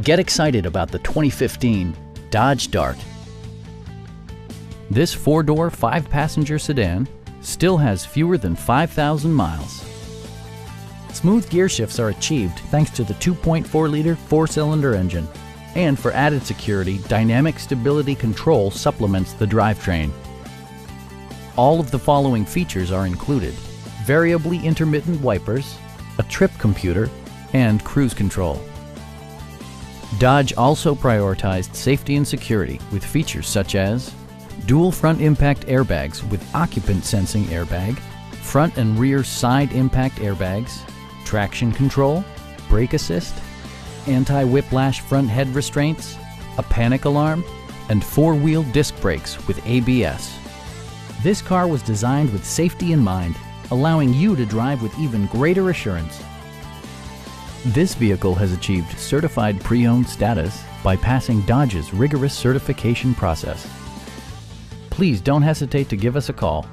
Get excited about the 2015 Dodge Dart. This four-door, five-passenger sedan still has fewer than 5,000 miles. Smooth gear shifts are achieved thanks to the 2.4-liter four-cylinder engine. And for added security, dynamic stability control supplements the drivetrain. All of the following features are included: variably intermittent wipers, a trip computer, and cruise control. Dodge also prioritized safety and security with features such as dual front impact airbags with occupant sensing airbag, front and rear side impact airbags, traction control, brake assist, anti-whiplash front head restraints, a panic alarm, and four-wheel disc brakes with ABS. This car was designed with safety in mind, allowing you to drive with even greater assurance. This vehicle has achieved certified pre-owned status by passing Dodge's rigorous certification process. Please don't hesitate to give us a call.